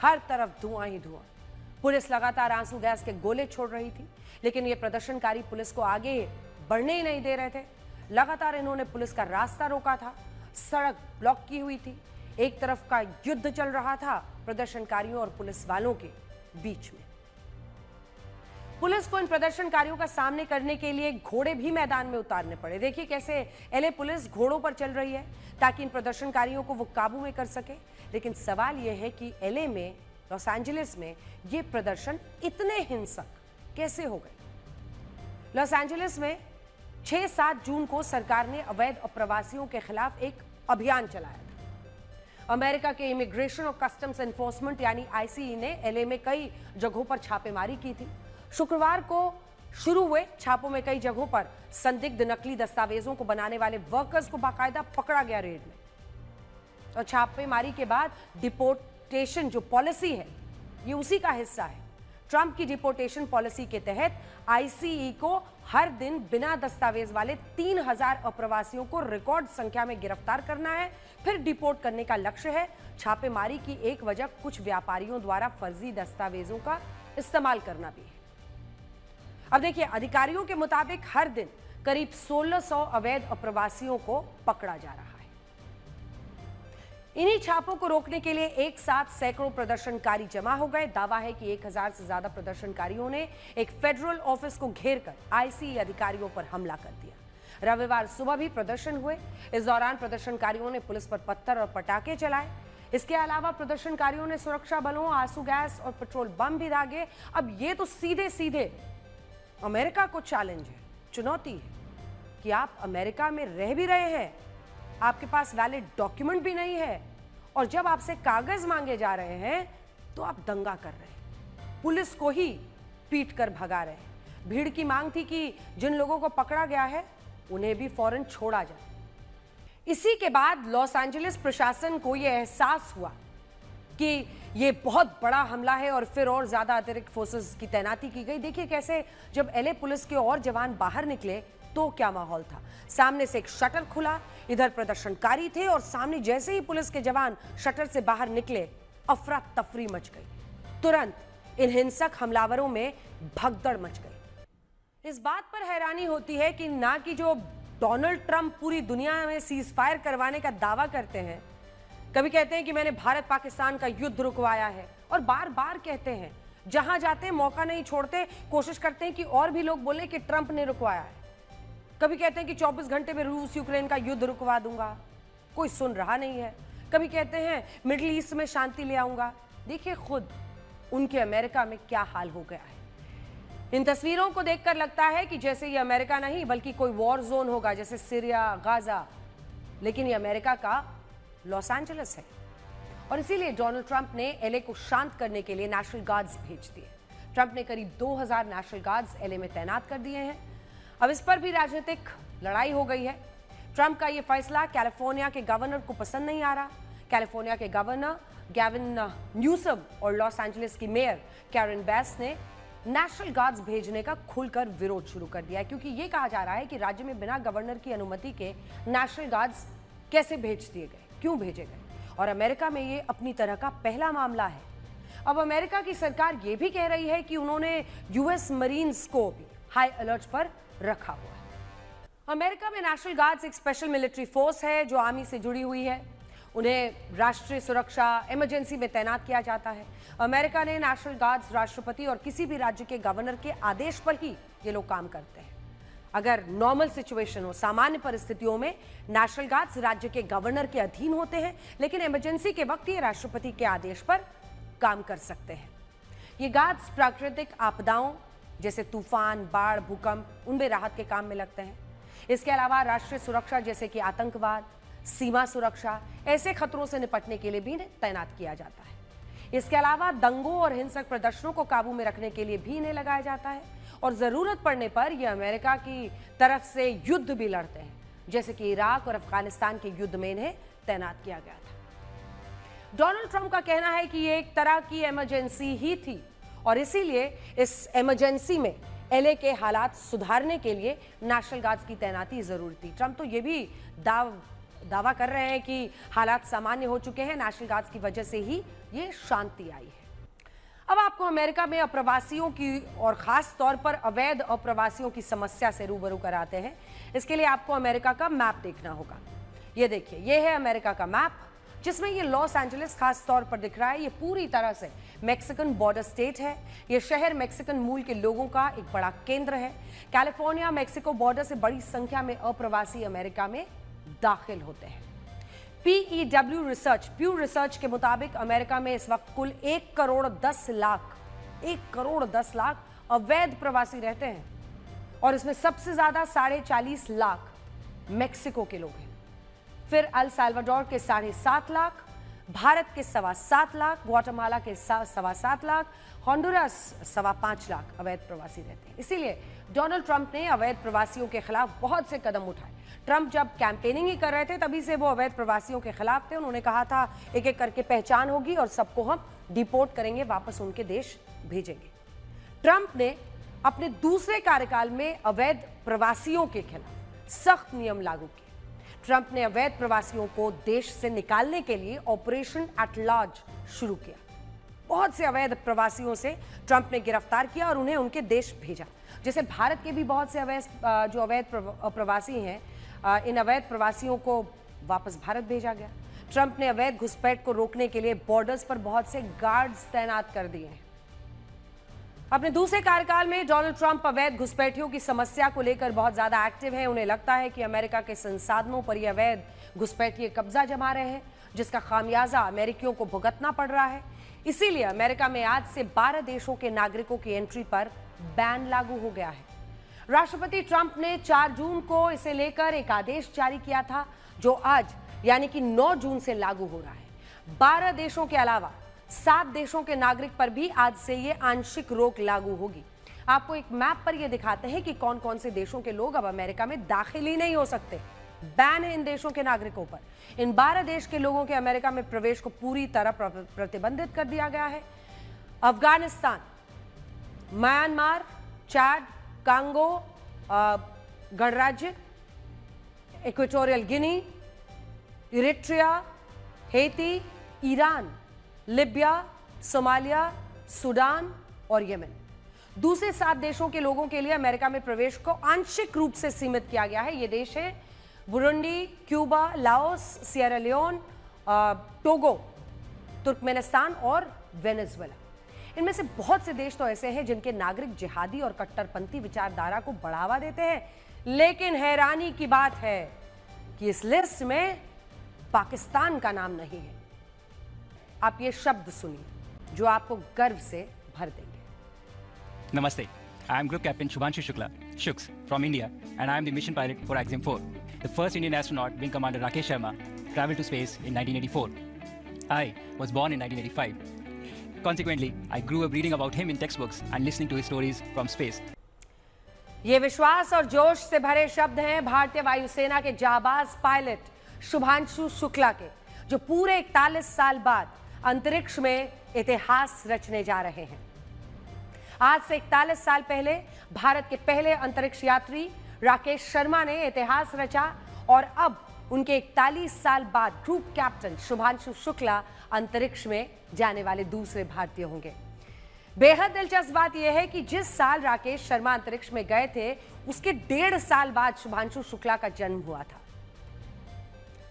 हर तरफ धुआं ही धुआं। पुलिस लगातार आंसू गैस के गोले छोड़ रही थी, लेकिन ये प्रदर्शनकारी पुलिस को आगे बढ़ने ही नहीं दे रहे थे। लगातार इन्होंने पुलिस का रास्ता रोका था, सड़क ब्लॉक की हुई थी। एक तरफ का युद्ध चल रहा था प्रदर्शनकारियों और पुलिस वालों के बीच में। पुलिस को इन प्रदर्शनकारियों का सामने करने के लिए घोड़े भी मैदान में उतारने पड़े। देखिए कैसे एलए पुलिस घोड़ों पर चल रही है ताकि इन प्रदर्शनकारियों को वो काबू में कर सके। लेकिन सवाल यह है कि एलए में, लॉस एंजलिस में ये प्रदर्शन इतने हिंसक कैसे हो गए। लॉस एंजलिस में 6-7 जून को सरकार ने अवैध अप्रवासियों के खिलाफ एक अभियान चलाया था। अमेरिका के इमिग्रेशन और कस्टम्स एनफोर्समेंट यानी आईसीई ने एलए में कई जगहों पर छापेमारी की थी। शुक्रवार को शुरू हुए छापों में कई जगहों पर संदिग्ध नकली दस्तावेजों को बनाने वाले वर्कर्स को बाकायदा पकड़ा गया रेड में। और छापेमारी के बाद डिपोर्टेशन जो पॉलिसी है, ये उसी का हिस्सा है। ट्रंप की डिपोर्टेशन पॉलिसी के तहत आईसीई को हर दिन बिना दस्तावेज वाले 3000 अप्रवासियों को रिकॉर्ड संख्या में गिरफ्तार करना है, फिर डिपोर्ट करने का लक्ष्य है। छापेमारी की एक वजह कुछ व्यापारियों द्वारा फर्जी दस्तावेजों का इस्तेमाल करना भी है। अब देखिए, अधिकारियों के मुताबिक हर दिन करीब 1600 अवैध अप्रवासियों को पकड़ा जा रहा है। इन्हीं छापों को रोकने के लिए एक साथ सैकड़ों प्रदर्शनकारी जमा हो गए। दावा है कि 1000 से ज्यादा प्रदर्शनकारियों ने एक फेडरल ऑफिस को घेरकर आईसीई अधिकारियों पर हमला कर दिया। रविवार सुबह भी प्रदर्शन हुए। इस दौरान प्रदर्शनकारियों ने पुलिस पर पत्थर और पटाखे चलाए। इसके अलावा प्रदर्शनकारियों ने सुरक्षा बलों, आंसू गैस और पेट्रोल बम भी दागे। अब ये तो सीधे सीधे अमेरिका को चैलेंज है, चुनौती है कि आप अमेरिका में रह भी रहे हैं, आपके पास वैलिड डॉक्यूमेंट भी नहीं है, और जब आपसे कागज मांगे जा रहे हैं तो आप दंगा कर रहे हैं, पुलिस को ही पीट कर भगा रहे हैं। भीड़ की मांग थी कि जिन लोगों को पकड़ा गया है उन्हें भी फौरन छोड़ा जाए। इसी के बाद लॉस एंजलिस प्रशासन को यह एहसास हुआ कि ये बहुत बड़ा हमला है और फिर और ज्यादा अतिरिक्त फोर्सेस की तैनाती की गई। देखिए कैसे जब एलए पुलिस के और जवान बाहर निकले तो क्या माहौल था। सामने से एक शटर खुला, इधर प्रदर्शनकारी थे और सामने जैसे ही पुलिस के जवान शटर से बाहर निकले, अफरा तफरी मच गई। तुरंत इन हिंसक हमलावरों में भगदड़ मच गई। इस बात पर हैरानी होती है कि ना कि जो डोनाल्ड ट्रंप पूरी दुनिया में सीज फायर करवाने का दावा करते हैं, कभी कहते हैं कि मैंने भारत पाकिस्तान का युद्ध रुकवाया है, और बार बार कहते हैं, जहां जाते हैं मौका नहीं छोड़ते, कोशिश करते हैं कि और भी लोग बोले कि ट्रंप ने रुकवाया है। कभी कहते हैं कि 24 घंटे में रूस यूक्रेन का युद्ध रुकवा दूंगा, कोई सुन रहा नहीं है। कभी कहते हैं मिडिल ईस्ट में शांति ले आऊंगा। देखिए खुद उनके अमेरिका में क्या हाल हो गया है। इन तस्वीरों को देखकर लगता है कि जैसे ये अमेरिका नहीं बल्कि कोई वॉर जोन होगा, जैसे सीरिया, गाजा, लेकिन ये अमेरिका का लॉस एंजलिस है। और इसीलिए डोनाल्ड ट्रंप ने एलए को शांत करने के लिए नेशनल गार्ड्स भेज दिए। ट्रंप ने करीब 2000 नेशनल गार्ड्स एलए में तैनात कर दिए हैं। अब इस पर भी राजनीतिक लड़ाई हो गई है। ट्रंप का यह फैसला कैलिफोर्निया के गवर्नर को पसंद नहीं आ रहा। कैलिफोर्निया के गवर्नर गैविन न्यूसम और लॉस एंजलिस की मेयर कैरन बेस ने नेशनल गार्ड्स भेजने का खुलकर विरोध शुरू कर दिया है, क्योंकि यह कहा जा रहा है कि राज्य में बिना गवर्नर की अनुमति के नेशनल गार्ड्स कैसे भेज दिए गए, क्यों भेजे गए। और अमेरिका में ये अपनी तरह का पहला मामला है। अब अमेरिका की सरकार ये भी कह रही है कि उन्होंने यूएस मरीन्स को भी हाई अलर्ट पर रखा हुआ है। अमेरिका में नेशनल गार्ड्स एक स्पेशल मिलिट्री फोर्स है जो आर्मी से जुड़ी हुई है। उन्हें राष्ट्रीय सुरक्षा इमरजेंसी में तैनात किया जाता है। अमेरिका ने नेशनल गार्ड्स राष्ट्रपति और किसी भी राज्य के गवर्नर के आदेश पर ही ये लोग काम करते हैं। अगर नॉर्मल सिचुएशन हो, सामान्य परिस्थितियों में नेशनल गार्ड्स राज्य के गवर्नर के अधीन होते हैं, लेकिन इमरजेंसी के वक्त ये राष्ट्रपति के आदेश पर काम कर सकते हैं। ये गार्ड्स प्राकृतिक आपदाओं जैसे तूफान, बाढ़, भूकंप, उनमें राहत के काम में लगते हैं। इसके अलावा राष्ट्रीय सुरक्षा जैसे कि आतंकवाद, सीमा सुरक्षा, ऐसे खतरों से निपटने के लिए भी इन्हें तैनात किया जाता है। इसके अलावा दंगों और हिंसक प्रदर्शनों को काबू में रखने के लिए भी इन्हें लगाया जाता है, और जरूरत पड़ने पर यह अमेरिका की तरफ से युद्ध भी लड़ते हैं, जैसे कि इराक और अफगानिस्तान के युद्ध में इन्हें तैनात किया गया था। डोनाल्ड ट्रंप का कहना है कि यह एक तरह की इमरजेंसी ही थी और इसीलिए इस इमरजेंसी में एलए के हालात सुधारने के लिए नेशनल गार्ड्स की तैनाती जरूरी थी। ट्रंप तो यह भी दावा कर रहे हैं कि हालात सामान्य हो चुके हैं, नेशनल गार्ड्स की वजह से ही ये शांति आई है। अब आपको अमेरिका में अप्रवासियों की और खास तौर पर अवैध अप्रवासियों की समस्या से रूबरू कराते हैं। इसके लिए आपको अमेरिका का मैप देखना होगा। ये देखिए, ये है अमेरिका का मैप, जिसमें ये लॉस एंजलिस खास तौर पर दिख रहा है। ये पूरी तरह से मैक्सिकन बॉर्डर स्टेट है। ये शहर मैक्सिकन मूल के लोगों का एक बड़ा केंद्र है। कैलिफोर्निया मैक्सिको बॉर्डर से बड़ी संख्या में अप्रवासी अमेरिका में दाखिल होते हैं। PEW रिसर्च, प्यू रिसर्च के मुताबिक अमेरिका में इस वक्त कुल 1 करोड़ 10 लाख अवैध प्रवासी रहते हैं, और इसमें सबसे ज्यादा 4.25 लाख मैक्सिको के लोग हैं। फिर अल साल्वाडोर के 7.5 लाख, भारत के 7.25 लाख, ग्वाटेमाला के 7.25 लाख, होंडुरास 5.25 लाख अवैध प्रवासी रहते हैं। इसीलिए डोनाल्ड ट्रंप ने अवैध प्रवासियों के खिलाफ बहुत से कदम उठाए। ट्रंप जब कैंपेनिंग ही कर रहे थे तभी से वो अवैध प्रवासियों के खिलाफ थे। उन्होंने कहा था एक एक करके पहचान होगी और सबको हम डिपोर्ट करेंगे, वापस उनके देश भेजेंगे। ट्रंप ने अपने दूसरे कार्यकाल में अवैध प्रवासियों के खिलाफ सख्त नियम लागू किए। ट्रंप ने अवैध प्रवासियों को देश से निकालने के लिए ऑपरेशन एट लार्ज शुरू किया। बहुत से अवैध प्रवासियों से ट्रंप ने गिरफ्तार किया और उन्हें उनके देश भेजा। जैसे भारत के भी बहुत से अवैध प्रवासी हैं, इन अवैध प्रवासियों को वापस भारत भेजा गया। ट्रंप ने अवैध घुसपैठ को रोकने के लिए बॉर्डर्स पर बहुत से गार्ड्स तैनात कर दिए हैं। अपने दूसरे कार्यकाल में डोनाल्ड ट्रंप अवैध घुसपैठियों की समस्या को लेकर बहुत ज्यादा एक्टिव हैं। उन्हें लगता है कि अमेरिका के संसाधनों पर यह अवैध घुसपैठिए कब्जा जमा रहे हैं, जिसका खामियाजा अमेरिकियों को भुगतना पड़ रहा है। इसीलिए अमेरिका में आज से 12 देशों के नागरिकों की एंट्री पर बैन लागू हो गया है। राष्ट्रपति ट्रंप ने 4 जून को इसे लेकर एक आदेश जारी किया था, जो आज यानी कि 9 जून से लागू हो रहा है। 12 देशों के अलावा 7 देशों के नागरिक पर भी आज से ये आंशिक रोक लागू होगी। आपको एक मैप पर यह दिखाते हैं कि कौन कौन से देशों के लोग अब अमेरिका में दाखिल ही नहीं हो सकते। बैन है इन देशों के नागरिकों पर। इन 12 देश के लोगों के अमेरिका में प्रवेश को पूरी तरह प्रतिबंधित कर दिया गया है। अफगानिस्तान, म्यांमार, चाड, कांगो गणराज्य, Equatorial Guinea, Eritrea, Haiti, Iran, Libya, Somalia, Sudan और यमन। दूसरे 7 देशों के लोगों के लिए अमेरिका में प्रवेश को आंशिक रूप से सीमित किया गया है। ये देश है Burundi, Cuba, Laos, Sierra Leone, Togo, Turkmenistan और वेनेजुएला। इनमें से बहुत से देश तो ऐसे हैं जिनके नागरिक जिहादी और कट्टरपंथी विचारधारा को बढ़ावा देते हैं, लेकिन हैरानी की बात है कि इस लिस्ट में पाकिस्तान का नाम नहीं है। आप ये शब्द सुनिए जो आपको गर्व से भर देंगे। Namaste. I am Group Captain Shubhanshu Shukla, Shuks, from India, and I am the mission pilot for Axiom 4. The first Indian astronaut, Wing Commander Rakesh Sharma, traveled to space in 1984. I was born in 1985. Consequently, I grew up reading about him in textbooks and listening to his stories from space. ये विश्वास और जोश से भरे शब्द हैं भारतीय वायुसेना के जाबाज पायलट शुभांशु शुक्ला के, जो पूरे 41 साल बाद अंतरिक्ष में इतिहास रचने जा रहे हैं। आज से 41 साल पहले भारत के पहले अंतरिक्ष यात्री राकेश शर्मा ने इतिहास रचा और अब उनके 41 साल बाद ग्रुप कैप्टन शुभांशु शुक्ला अंतरिक्ष में जाने वाले दूसरे भारतीय होंगे। बेहद दिलचस्प बात यह है कि जिस साल राकेश शर्मा अंतरिक्ष में गए थे, उसके 1.5 साल बाद शुभांशु शुक्ला का जन्म हुआ था।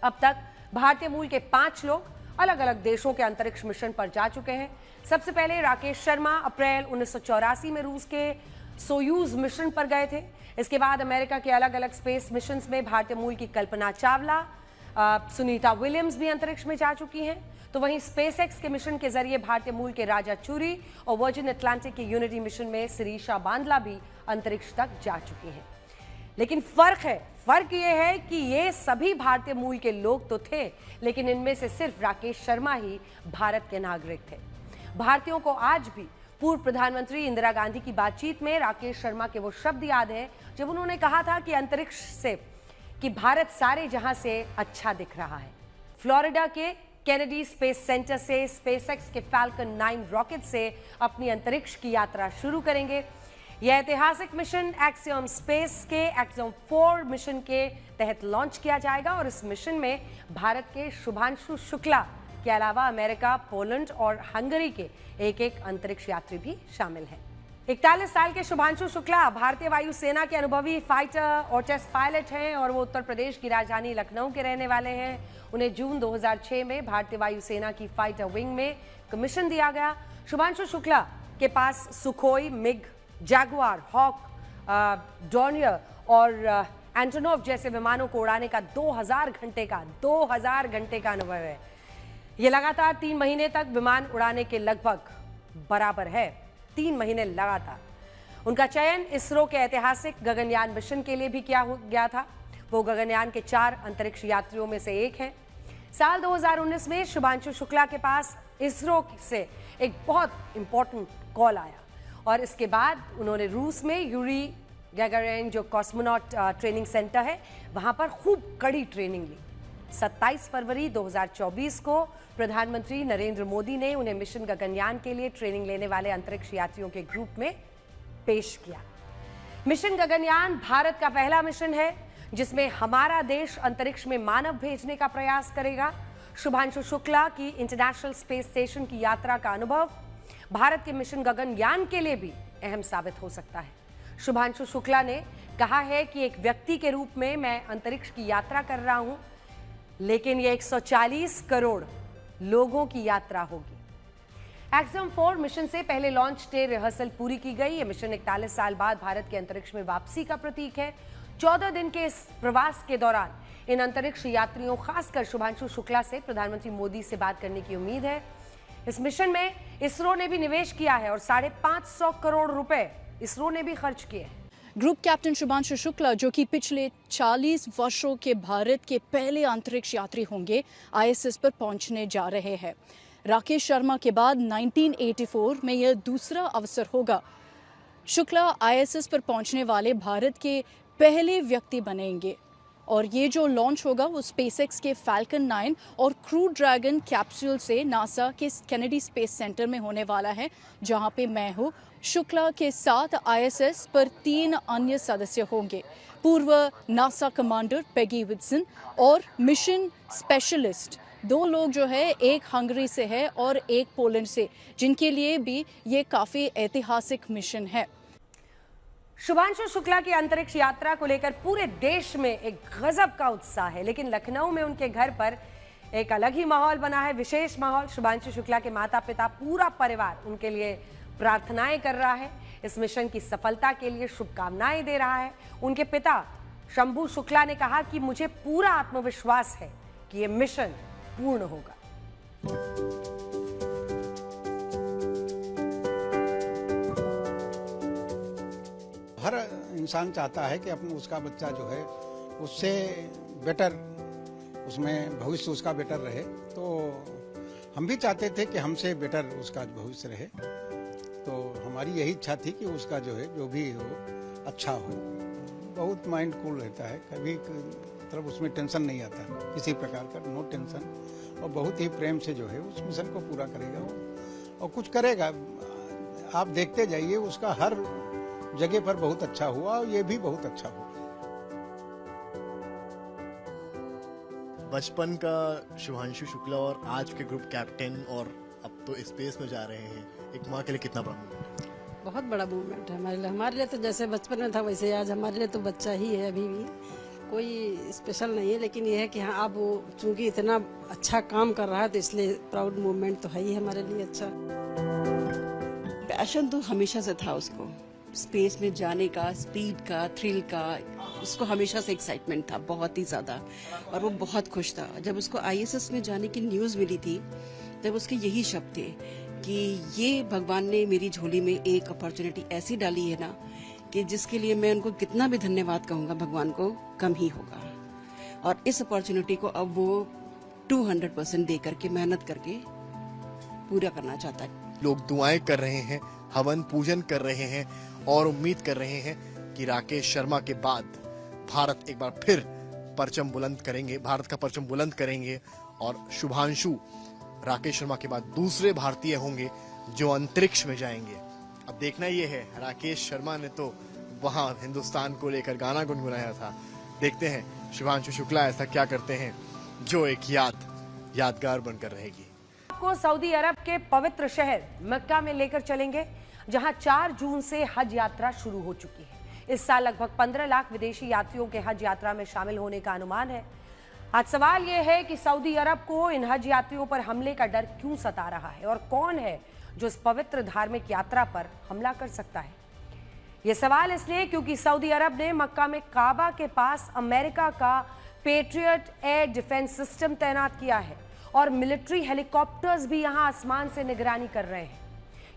अब तक भारतीय मूल के 5 लोग अलग अलग देशों के अंतरिक्ष मिशन पर जा चुके हैं। सबसे पहले राकेश शर्मा अप्रैल 1984 में रूस के सोयूज मिशन पर गए थे। इसके बाद अमेरिका के अलग अलग स्पेस मिशंस में भारतीय मूल की कल्पना चावला, सुनीता विलियम्स भी अंतरिक्ष में जा चुकी हैं। तो वहीं स्पेसएक्स के मिशन के जरिए भारतीय मूल के राजा चूरी और वर्जिन अटलांटिक के यूनिटी मिशन में शिरीषा बांदला भी अंतरिक्ष तक जा चुकी हैं। लेकिन फर्क यह है कि ये सभी भारतीय मूल के लोग तो थे, लेकिन इनमें से सिर्फ राकेश शर्मा ही भारत के नागरिक थे। भारतीयों को आज भी पूर्व प्रधानमंत्री इंदिरा गांधी की बातचीत में राकेश शर्मा के वो शब्द याद हैं जब उन्होंने कहा था कि अंतरिक्ष से कि भारत सारे जहां से अच्छा दिख रहा है। फ्लोरिडा के केनेडी स्पेस सेंटर से स्पेसएक्स के फैल्कन 9 रॉकेट से अपनी अंतरिक्ष की यात्रा शुरू करेंगे। यह ऐतिहासिक मिशन एक्सियम स्पेस के एक्सियम 4 मिशन के तहत लॉन्च किया जाएगा और इस मिशन में भारत के शुभांशु शुक्ला के अलावा अमेरिका, पोलैंड और हंगरी के एक अंतरिक्ष यात्री भी शामिल हैं। 41 साल के शुभांशु शुक्ला भारतीय वायुसेना के अनुभवी फाइटर और टेस्ट पायलट हैं और वो उत्तर प्रदेश की राजधानी लखनऊ के रहने वाले हैं। उन्हें जून 2006 में भारतीय वायुसेना की फाइटर विंग में कमीशन दिया गया। शुभांशु शुक्ला के पास Sukhoi, MiG, Jaguar, Hawk, Dornier और एंटोनोव जैसे विमानों को उड़ाने का 2000 घंटे का अनुभव है। ये लगातार 3 महीने तक विमान उड़ाने के लगभग बराबर है। 3 महीने लगातार। उनका चयन इसरो के ऐतिहासिक गगनयान मिशन के लिए भी किया गया था। वो गगनयान के 4 अंतरिक्ष यात्रियों में से एक हैं। साल 2019 में शुभांशु शुक्ला के पास इसरो से एक बहुत इंपॉर्टेंट कॉल आया और इसके बाद उन्होंने रूस में यूरी गैगारिन जो कॉस्मोनॉट ट्रेनिंग सेंटर है, वहां पर खूब कड़ी ट्रेनिंग ली। 27 फरवरी 2024 को प्रधानमंत्री नरेंद्र मोदी ने उन्हें मिशन गगनयान के लिए ट्रेनिंग लेने वाले अंतरिक्ष यात्रियों के ग्रुप में पेश किया। मिशन गगनयान भारत का पहला मिशन है जिसमें हमारा देश अंतरिक्ष में मानव भेजने का प्रयास करेगा। शुभांशु शुक्ला की इंटरनेशनल स्पेस स्टेशन की यात्रा का अनुभव भारत के मिशन गगनयान के लिए भी अहम साबित हो सकता है। शुभांशु शुक्ला ने कहा है कि एक व्यक्ति के रूप में मैं अंतरिक्ष की यात्रा कर रहा हूं, लेकिन यह 140 करोड़ लोगों की यात्रा होगी। एक्सियम 4 मिशन से पहले लॉन्च डे रिहर्सल पूरी की गई। यह मिशन 41 साल बाद भारत के अंतरिक्ष में वापसी का प्रतीक है। 14 दिन के इस प्रवास के दौरान इन अंतरिक्ष यात्रियों, खासकर शुभांशु शुक्ला से प्रधानमंत्री मोदी से बात करने की उम्मीद है। इस मिशन में इसरो ने भी निवेश किया है और 550 करोड़ रुपए इसरो ने भी खर्च किए हैं। ग्रुप कैप्टन शुभांशु शुक्ला, जो कि पिछले 40 वर्षों के भारत के पहले अंतरिक्ष यात्री होंगे, ISS पर पहुंचने जा रहे हैं। राकेश शर्मा के बाद 1984 में यह दूसरा अवसर होगा। शुक्ला ISS पर पहुंचने वाले भारत के पहले व्यक्ति बनेंगे और ये जो लॉन्च होगा वो स्पेसएक्स के फैल्कन 9 और क्रू ड्रैगन कैप्सूल से नासा के केनेडी स्पेस सेंटर में होने वाला है, जहां पे मैं हूँ। शुक्ला के साथ ISS पर 3 अन्य सदस्य होंगे, पूर्व नासा कमांडर पेगी विल्सन और मिशन स्पेशलिस्ट 2 लोग जो है, एक हंगरी से है और एक पोलैंड से, जिनके लिए भी ये काफ़ी ऐतिहासिक मिशन है। शुभांशु शुक्ला की अंतरिक्ष यात्रा को लेकर पूरे देश में एक गजब का उत्साह है, लेकिन लखनऊ में उनके घर पर एक अलग ही माहौल बना है, विशेष माहौल। शुभांशु शुक्ला के माता पिता, पूरा परिवार उनके लिए प्रार्थनाएं कर रहा है, इस मिशन की सफलता के लिए शुभकामनाएं दे रहा है। उनके पिता शंभू शुक्ला ने कहा कि मुझे पूरा आत्मविश्वास है कि यह मिशन पूर्ण होगा। हर इंसान चाहता है कि उसका बच्चा जो है उससे बेटर, उसमें भविष्य उसका बेटर रहे। तो हम भी चाहते थे कि हमसे बेटर उसका भविष्य रहे। तो हमारी यही इच्छा थी कि उसका जो है जो भी हो अच्छा हो। बहुत माइंड कूल रहता है, कभी मतलब उसमें टेंशन नहीं आता किसी प्रकार का, नो टेंशन, और बहुत ही प्रेम से जो है उस मिशन को पूरा करेगा और कुछ करेगा। आप देखते जाइए, उसका हर जगह पर बहुत अच्छा हुआ और ये भी बहुत अच्छा हुआ। बचपन का शुभांशु शुक्ला और आज के ग्रुप कैप्टन और अब तो स्पेस में जा रहे हैं, एक माँ के लिए कितना बड़ा मूवमेंट है? बहुत बड़ा मूवमेंट है हमारे लिए तो जैसे बचपन में था वैसे आज हमारे लिए तो बच्चा ही है। अभी भी कोई स्पेशल नहीं है, लेकिन ये है कि हाँ, अब वो चूंकि इतना अच्छा काम कर रहा है तो इसलिए प्राउड मूवमेंट तो है ही हमारे लिए। अच्छा, पैशन तो हमेशा से था उसको, स्पेस में जाने का, स्पीड का, थ्रिल का, उसको हमेशा से एक्साइटमेंट था बहुत ही ज़्यादा, और वो बहुत खुश था। जब उसको ISS में जाने की न्यूज़ मिली थी तब उसके यही शब्द थे कि ये भगवान ने मेरी झोली में एक अपॉर्चुनिटी ऐसी डाली है ना कि जिसके लिए मैं उनको कितना भी धन्यवाद कहूँगा भगवान को कम ही होगा। और इस अपॉर्चुनिटी को अब वो 200% दे करके, मेहनत करके पूरा करना चाहता है। लोग दुआएं कर रहे हैं, हवन पूजन कर रहे हैं और उम्मीद कर रहे हैं कि राकेश शर्मा के बाद भारत एक बार फिर परचम बुलंद करेंगे, भारत का परचम बुलंद करेंगे और शुभांशु राकेश शर्मा के बाद दूसरे भारतीय होंगे जो अंतरिक्ष में जाएंगे। अब देखना ये है, राकेश शर्मा ने तो वहां हिंदुस्तान को लेकर गाना गुनगुनाया था। देखते हैं शुभांशु शुक्ला ऐसा क्या करते हैं जो एक यादगार बनकर रहेगी। आपको सऊदी अरब के पवित्र शहर मक्का में लेकर चलेंगे, जहां 4 जून से हज यात्रा शुरू हो चुकी है। इस साल लगभग 15 लाख विदेशी यात्रियों के हज यात्रा में शामिल होने का अनुमान है। आज सवाल यह है कि सऊदी अरब को इन हज यात्रियों पर हमले का डर क्यों सता रहा है और कौन है जो इस पवित्र धार्मिक यात्रा पर हमला कर सकता है। यह सवाल इसलिए क्योंकि सऊदी अरब ने मक्का में काबा के पास अमेरिका का पेट्रियट एयर डिफेंस सिस्टम तैनात किया है और मिलिट्री हेलीकॉप्टर्स भी यहां आसमान से निगरानी कर रहे हैं।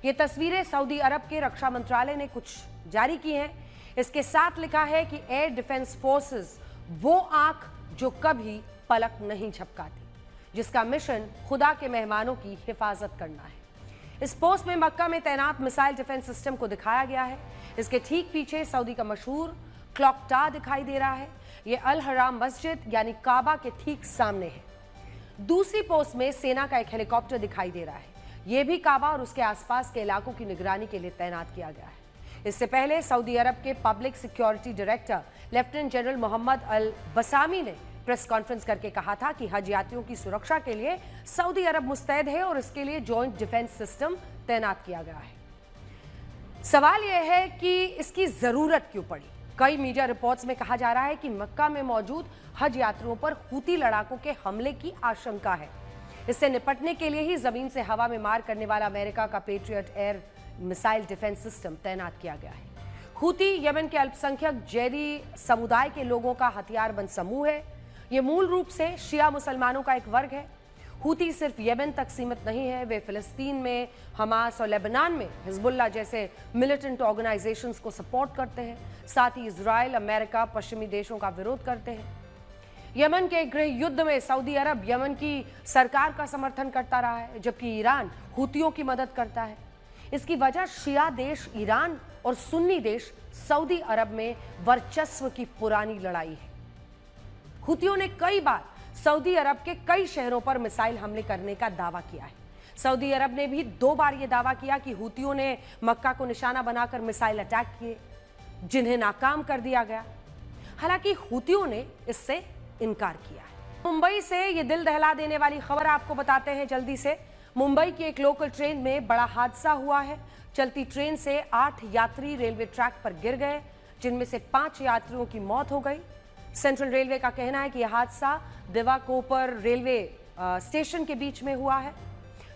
ये तस्वीरें सऊदी अरब के रक्षा मंत्रालय ने कुछ जारी की हैं। इसके साथ लिखा है कि एयर डिफेंस फोर्सेस वो आंख जो कभी पलक नहीं झपकाती, जिसका मिशन खुदा के मेहमानों की हिफाजत करना है। इस पोस्ट में मक्का में तैनात मिसाइल डिफेंस सिस्टम को दिखाया गया है। इसके ठीक पीछे सऊदी का मशहूर क्लॉक टावर दिखाई दे रहा है। यह अल हराम मस्जिद यानी काबा के ठीक सामने है। दूसरी पोस्ट में सेना का एक हेलीकॉप्टर दिखाई दे रहा है। यह भी काबा और उसके आसपास के इलाकों की निगरानी के लिए तैनात किया गया है। इससे पहले सऊदी अरब के public security director lieutenant general Mohammed Al Basami ने प्रेस कॉन्फ्रेंस करके कहा था कि हज यात्रियों की सुरक्षा के लिए सऊदी अरब मुस्तैद है और इसके लिए जॉइंट डिफेंस सिस्टम तैनात किया गया है। सवाल यह है कि इसकी जरूरत क्यों पड़ी। कई मीडिया रिपोर्ट्स में कहा जा रहा है कि मक्का में मौजूद हज यात्रियों पर हूती लड़ाकों के हमले की आशंका है। इससे निपटने के लिए ही जमीन से हवा में मार करने वाला अमेरिका का patriot air missile defence system तैनात किया गया है। हूती यमन के अल्पसंख्यक जैदी समुदाय के लोगों का हथियारबंद समूह है। यह मूल रूप से शिया मुसलमानों का एक वर्ग है। हूती सिर्फ यमन तक सीमित नहीं है, वे फिलिस्तीन में हमास और लेबनान में हिजबुल्लाह जैसे मिलिटेंट ऑर्गेनाइजेशंस को सपोर्ट करते हैं। साथ ही इजराइल, अमेरिका, पश्चिमी देशों का विरोध करते हैं। यमन के गृह युद्ध में सऊदी अरब यमन की सरकार का समर्थन करता रहा है, जबकि ईरान हूतियों की मदद करता है। इसकी वजह शिया देश ईरान और सुन्नी देश सऊदी अरब में वर्चस्व की पुरानी लड़ाई है। हूतियों ने कई बार सऊदी अरब के कई शहरों पर मिसाइल हमले करने का दावा किया है। सऊदी अरब ने भी 2 बार यह दावा किया कि हूतियों ने मक्का को निशाना बनाकर मिसाइल अटैक किए, जिन्हें नाकाम कर दिया गया। हालांकि हूतियों ने इससे इनकार किया है। मुंबई से ये दिल दहला देने वाली खबर आपको बताते हैं जल्दी से। मुंबई की एक लोकल ट्रेन में बड़ा हादसा हुआ है। चलती ट्रेन से 8 यात्री रेलवे ट्रैक पर गिर गए, जिनमें से 5 यात्रियों की मौत हो गई। सेंट्रल रेलवे का कहना है कि यह हादसा दिवा कोपर रेलवे स्टेशन के बीच में हुआ है।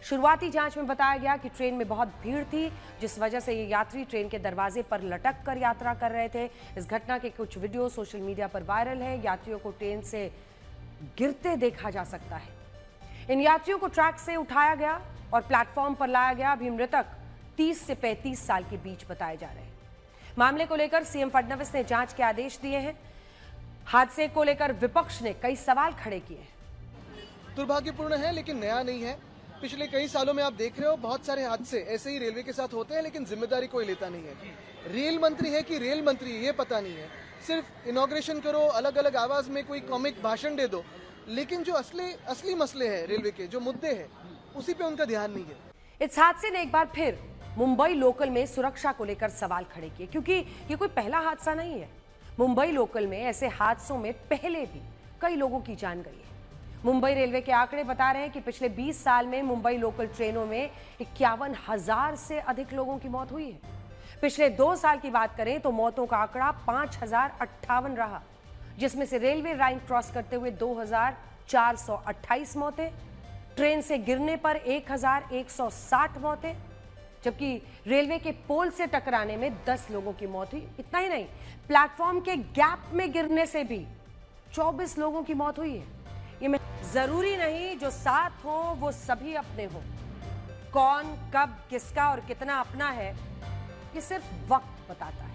शुरुआती जांच में बताया गया कि ट्रेन में बहुत भीड़ थी, जिस वजह से ये यात्री ट्रेन के दरवाजे पर लटक कर यात्रा कर रहे थे। इस घटना के कुछ वीडियो सोशल मीडिया पर वायरल है। यात्रियों को ट्रेन से गिरते देखा जा सकता है। इन यात्रियों को ट्रैक से उठाया गया और प्लेटफॉर्म पर लाया गया। अभी मृतक 30 से 35 साल के बीच बताए जा रहे हैं। मामले को लेकर सीएम फडणवीस ने जांच के आदेश दिए हैं। हादसे को लेकर विपक्ष ने कई सवाल खड़े किए। दुर्भाग्यपूर्ण है, लेकिन नया नहीं है। पिछले कई सालों में आप देख रहे हो बहुत सारे हादसे ऐसे ही रेलवे के साथ होते हैं, लेकिन जिम्मेदारी कोई लेता नहीं है। रेल मंत्री है कि रेल मंत्री ये पता नहीं है। सिर्फ इनॉग्रेशन करो, अलग अलग आवाज में कोई कॉमिक भाषण दे दो, लेकिन जो असली मसले हैं रेलवे के, जो मुद्दे हैं, उसी पे उनका ध्यान नहीं है। इस हादसे ने एक बार फिर मुंबई लोकल में सुरक्षा को लेकर सवाल खड़े किए, क्योंकि ये कोई पहला हादसा नहीं है। मुंबई लोकल में ऐसे हादसों में पहले भी कई लोगों की जान गई है। मुंबई रेलवे के आंकड़े बता रहे हैं कि पिछले 20 साल में मुंबई लोकल ट्रेनों में 51,000 से अधिक लोगों की मौत हुई है। पिछले 2 साल की बात करें तो मौतों का आंकड़ा 5,058 रहा, जिसमें से रेलवे लाइन क्रॉस करते हुए 2,428 मौतें, ट्रेन से गिरने पर 1,160 मौतें, जबकि रेलवे के पोल से टकराने में 10 लोगों की मौत हुई। इतना ही नहीं, प्लेटफॉर्म के गैप में गिरने से भी 24 लोगों की मौत हुई है। ये जरूरी नहीं जो साथ हो वो सभी अपने हो। कौन, कब, किसका और कितना अपना है, ये सिर्फ वक्त बताता है।